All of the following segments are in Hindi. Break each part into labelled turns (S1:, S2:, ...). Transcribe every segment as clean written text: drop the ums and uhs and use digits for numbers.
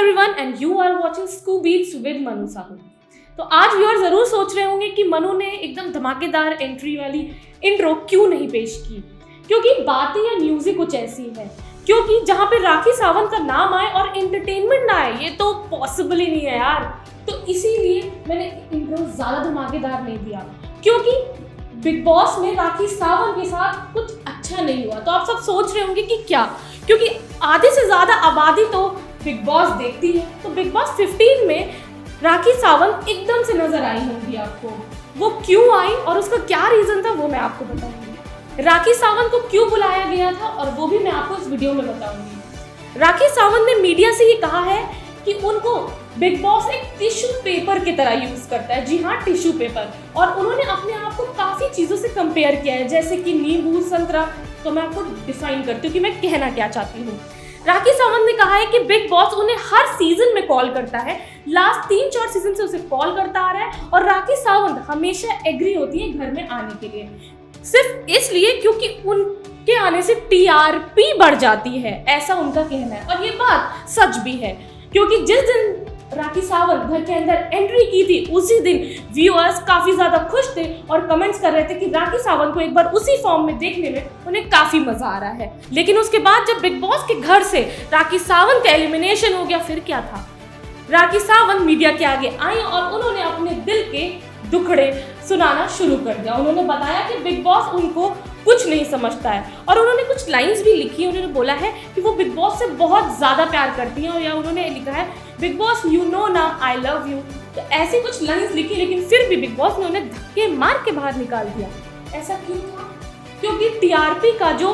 S1: everyone and you are watching Scoop Beats with Manu Sahu. तो आज व्यूअर जरूर सोच रहे होंगे कि मनु ने एकदम धमाकेदार एंट्री वाली इंट्रो क्यों नहीं पेश की, क्योंकि बातें या न्यूज़ ही कुछ ऐसी है। क्योंकि जहाँ पे राखी सावंत का नाम आए और एंटरटेनमेंट ना आए, ये तो पॉसिबल ही नहीं है यार। तो इसीलिए मैंने इंट्रो ज़्यादा धमाकेदार नहीं दिया, क्योंकि बिग बॉस में राखी सावंत के साथ कुछ अच्छा नहीं हुआ। तो आप सब सोच रहे होंगे कि क्या, क्योंकि आधे से ज़्यादा आबादी तो बिग बॉस देखती है। तो बिग बॉस 15 में राखी सावंत एकदम से नजर आई होंगी आपको। वो क्यों आई और उसका क्या रीज़न था वो मैं आपको बताऊंगी। राखी सावंत को क्यों बुलाया गया था और वो भी मैं आपको इस वीडियो में बताऊंगी। राखी सावंत ने मीडिया से ये कहा है कि उनको बिग बॉस एक टिश्यू पेपर की तरह यूज करता है। जी हाँ, टिश्यू पेपर। और उन्होंने अपने आप को काफ़ी चीज़ों से कंपेयर किया है, जैसे कि नींबू, संतरा। तो मैं आपको डिफाइन करती हूँ कि मैं कहना क्या चाहती हूँ। राखी सावंत ने कहा है कि बिग बॉस उन्हें हर सीजन में कॉल करता है, लास्ट 3-4 सीजन से उसे कॉल करता आ रहा है, और राखी सावंत हमेशा एग्री होती है घर में आने के लिए, सिर्फ इसलिए क्योंकि उनके आने से टीआरपी बढ़ जाती है, ऐसा उनका कहना है। और ये बात सच भी है, क्योंकि जिस दिन राखी सावंत घर के अंदर एंट्री की थी उसी दिन व्यूअर्स काफी ज्यादा खुश थे और कमेंट्स कर रहे थे कि राखी सावंत को एक बार उसी फॉर्म में देखने में उन्हें काफी मजा आ रहा है। लेकिन उसके बाद जब बिग बॉस के घर से राखी सावंत का एलिमिनेशन हो गया, फिर क्या था? राखी सावंत मीडिया के आगे आई और उन्होंने अपने दिल के दुखड़े सुनाना शुरू कर दिया। उन्होंने बताया कि बिग बॉस उनको कुछ नहीं समझता है, और उन्होंने कुछ लाइंस भी लिखी। उन्होंने बोला है कि वो बिग बॉस से बहुत ज़्यादा प्यार करती हैं, और या उन्होंने लिखा है बिग बॉस यू नो ना आई लव यू। तो ऐसी कुछ लाइंस लिखी, लेकिन फिर भी बिग बॉस ने उन्हें धक्के मार के बाहर निकाल दिया। ऐसा क्यों था? क्योंकि टीआरपी का जो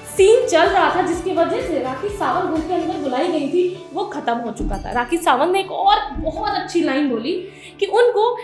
S1: सीन चल रहा था, जिसकी वजह से राखी सावंत घर के अंदर बुलाई गई थी, वो खत्म हो चुका था। राखी सावंत ने एक और बहुत अच्छी लाइन बोली कि उनको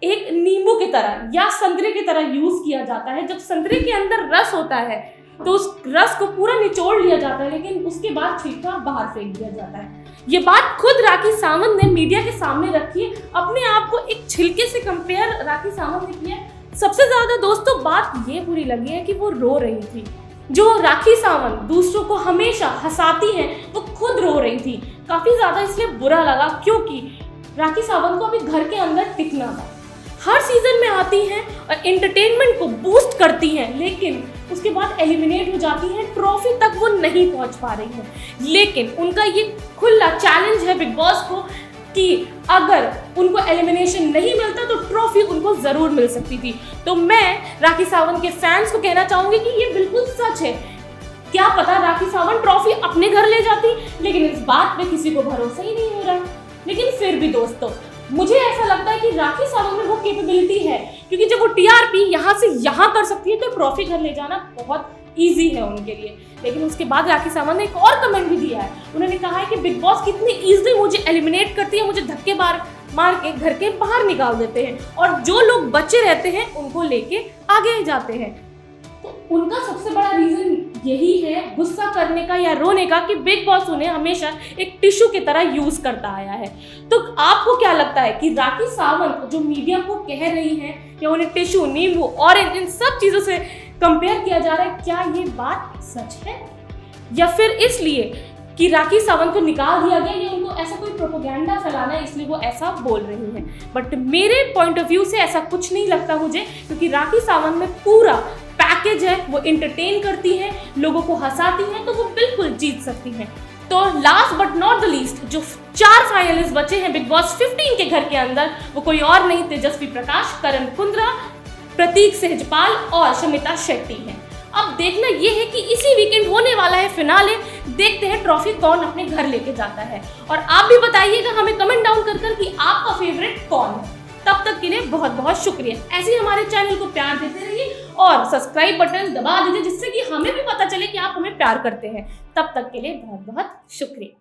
S1: एक नींबू की तरह या संतरे की तरह यूज किया जाता है। जब संतरे के अंदर रस होता है तो उस रस को पूरा निचोड़ लिया जाता है, लेकिन उसके बाद छिलका बाहर फेंक दिया जाता है। ये बात खुद राखी सावंत ने मीडिया के सामने रखी है। अपने आप को एक छिलके से कंपेयर राखी सावंत ने किया। सबसे ज्यादा दोस्तों बात ये बुरी लगी है कि वो रो रही थी। जो राखी सावंत दूसरों को हमेशा हंसाती है, वो खुद रो रही थी। काफी ज्यादा इसलिए बुरा लगा, क्योंकि राखी सावंत को अभी घर के अंदर टिकना था। हर सीजन में आती हैं और एंटरटेनमेंट को बूस्ट करती हैं, लेकिन उसके बाद एलिमिनेट हो जाती हैं, ट्रॉफी तक वो नहीं पहुंच पा रही हैं। लेकिन उनका ये खुला चैलेंज है बिग बॉस को कि अगर उनको एलिमिनेशन नहीं मिलता तो ट्रॉफी उनको जरूर मिल सकती थी। तो मैं राखी सावंत के फैंस को कहना चाहूंगी कि ये बिल्कुल सच है। क्या पता राखी सावंत ट्रॉफी अपने घर ले जाती, लेकिन इस बात पे किसी को भरोसा ही नहीं हो रहा। लेकिन फिर भी दोस्तों, मुझे ऐसा लगता है कि राखी सावंत में वो कैपेबिलिटी है, क्योंकि जब वो टीआरपी यहाँ से यहाँ कर सकती है तो ट्रॉफी घर ले जाना बहुत इजी है उनके लिए। लेकिन उसके बाद राखी सावंत ने एक और कमेंट भी दिया है। उन्होंने कहा है कि बिग बॉस कितनी इजीली मुझे एलिमिनेट करती है, मुझे धक्के मार के घर के बाहर निकाल देते हैं, और जो लोग बचे रहते हैं उनको लेके आगे जाते हैं। तो उनका सबसे बड़ा रीजन यही है गुस्सा करने का या रोने का, कि बिग बॉस उन्हें हमेशा एक टिश्यू की तरह यूज करता आया है। तो आपको क्या लगता है कि राखी सावंत जो मीडिया को कह रही हैं कि उन्हें टिश्यू, नींबू, ऑरेंज, इन सब चीजों से कंपेयर किया जा रहा है, क्या ये बात सच है, या फिर इसलिए कि राखी सावंत को निकाल दिया गया, या उनको ऐसा कोई प्रोपेगेंडा फैलाना है इसलिए वो ऐसा बोल रही हैं? बट मेरे पॉइंट ऑफ व्यू से ऐसा कुछ नहीं लगता मुझे, क्योंकि राखी सावंत में पूरा पैकेज है। वो एंटरटेन करती हैं, लोगों को हंसाती हैं, तो वो बिल्कुल जीत सकती हैं। तो last but not the least, जो 4 फाइनलिस्ट बचे हैं बिग बॉस 15 के घर के अंदर, वो कोई और नहीं, तेजस्वी प्रकाश, करण कुंद्रा, प्रतीक सहजपाल और शमिता शेट्टी हैं। अब देखना ये है कि इसी वीकेंड होने वाला है फिनाले। देखते हैं ट्रॉफी कौन अपने घर लेके जाता है, और आप भी बताइएगा हमें कमेंट डाउन कर कि आपका फेवरेट कौन है। तब तक के लिए बहुत बहुत शुक्रिया। ऐसे ही हमारे चैनल को प्यार देते रहिए और सब्सक्राइब बटन दबा दीजिए, जिससे कि हमें भी पता चले कि आप हमें प्यार करते हैं। तब तक के लिए बहुत बहुत शुक्रिया।